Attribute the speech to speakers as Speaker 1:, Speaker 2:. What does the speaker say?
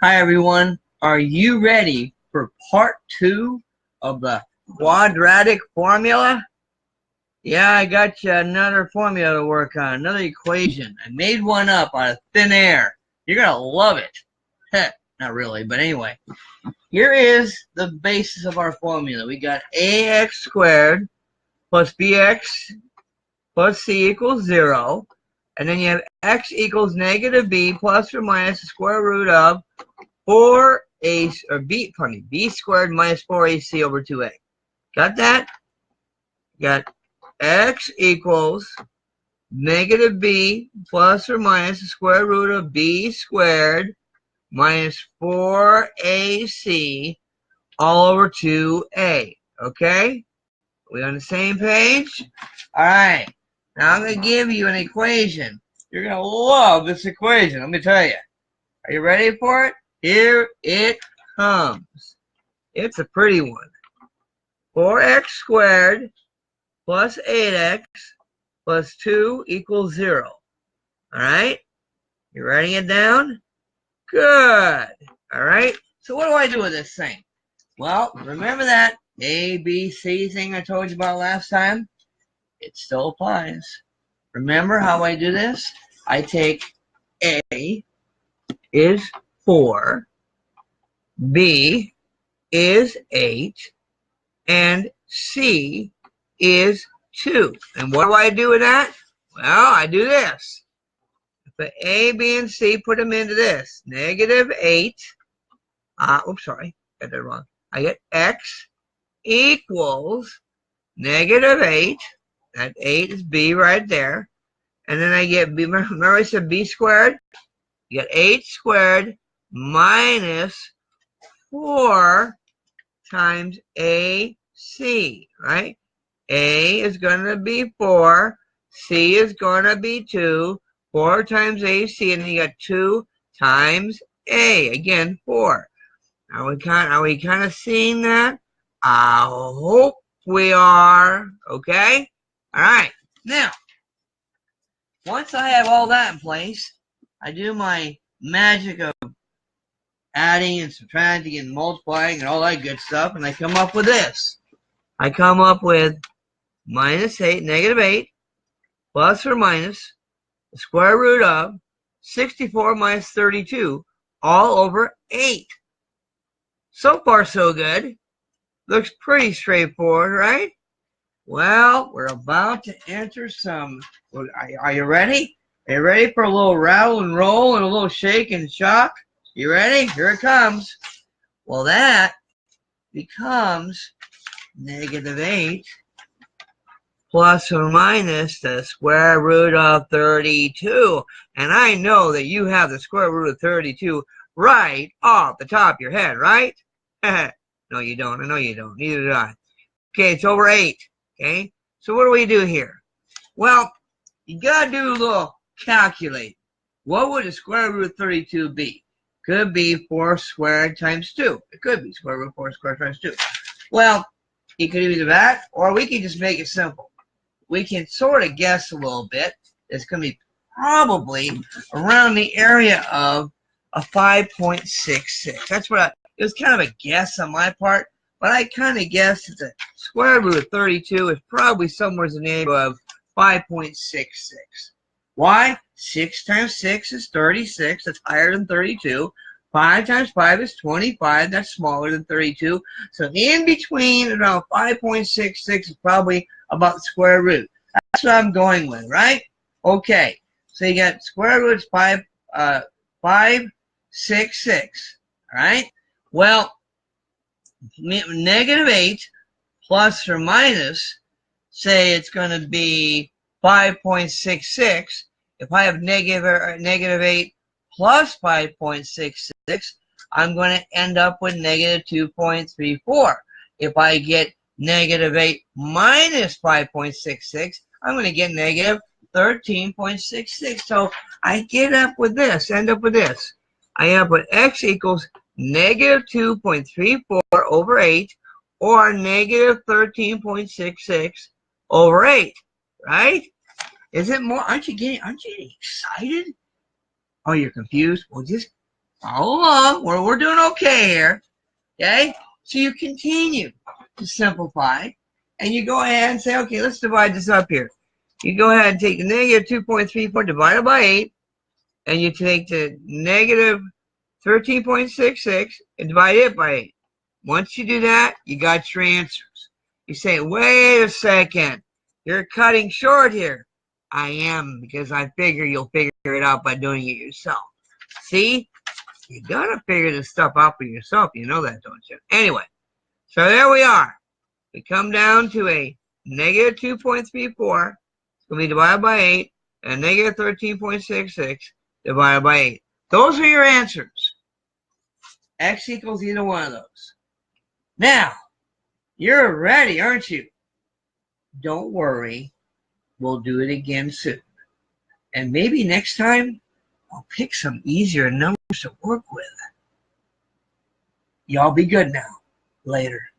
Speaker 1: Hi everyone, are you ready for part 2 of the quadratic formula? Yeah, I got you another formula to work on, another equation. I made one up out of thin air. You're going to love it. Heh, not really, but anyway. Here is the basis of our formula. We got ax squared plus bx plus c equals 0. And then you have x equals negative b plus or minus the square root of b squared minus 4ac over 2a. Got that? Got x equals negative b plus or minus the square root of b squared minus 4ac all over 2a. Okay? We on the same page? Alright. Now I'm going to give you an equation. You're going to love this equation, let me tell you. Are you ready for it? Here it comes. It's a pretty one. 4x squared plus 8x plus 2 equals 0. All right? You writing it down? Good. All right? So what do I do with this thing? Well, remember that A, B, C thing I told you about last time? It still applies. Remember how I do this? I take A is 4, B is 8, and C is 2. And what do I do with that? Well, I do this. Put A, B, and C, put them into this. Negative 8. Oops, sorry. Got that wrong. I get X equals negative 8. That 8 is B right there. And then I get B. Remember I said B squared? You get 8 squared minus 4 times AC, right? A is going to be 4. C is going to be 2. 4 times AC, and then you got 2 times A. Again, 4. Are we kind of seeing that? I hope we are. Okay? All right. Now, once I have all that in place, I do my magic of adding and subtracting and multiplying and all that good stuff, and I come up with this. I come up with minus 8, negative 8, plus or minus the square root of 64 minus 32 all over 8. So far, so good. Looks pretty straightforward, right? Well, we're about to enter some. Are you ready? Are you ready for a little rattle and roll and a little shake and shock? You ready? Here it comes. Well, that becomes negative 8 plus or minus the square root of 32. And I know that you have the square root of 32 right off the top of your head, right? No, you don't. I know you don't. Neither do I. Okay, it's over 8. Okay? So what do we do here? Well, you got to do a little calculate. What would the square root of 32 be? Could be 4 squared times 2. It could be square root of 4 squared times 2. Well, you could either do that, or we can just make it simple. We can sort of guess a little bit. It's going to be probably around the area of a 5.66. That's what it was kind of a guess on my part, but I kind of guessed that the square root of 32 is probably somewhere in the neighborhood of 5.66. Why? 6 times 6 is 36. That's higher than 32. 5 times 5 is 25. That's smaller than 32. So in between, around 5.66 is probably about the square root. That's what I'm going with, right? Okay. So you got square root is 566. All right? Well, negative 8 plus or minus, say it's going to be 5.66. If I have negative 8 plus 5.66, I'm going to end up with negative 2.34. If I get negative 8 minus 5.66, I'm going to get negative 13.66. So I end up with this. I end up with x equals negative 2.34 over 8, or negative 13.66 over 8, right? Is it more? Aren't you getting excited? Oh, you're confused? Well, just Follow along. We're doing okay here. Okay? So you continue to simplify, and you go ahead and say, okay, let's divide this up here. You go ahead and take the negative 2.34 divided by 8, and you take the negative 13.66 and divide it by 8. Once you do that, you got your answers. You say, wait a second, you're cutting short here. I am, because I figure you'll figure it out by doing it yourself. See? You gotta figure this stuff out for yourself. You know that, don't you? Anyway, so there we are. We come down to a negative 2.34. It's going to be divided by 8. And negative 13.66 divided by 8. Those are your answers. X equals either one of those. Now, you're ready, aren't you? Don't worry. We'll do it again soon. And maybe next time, I'll pick some easier numbers to work with. Y'all be good now. Later.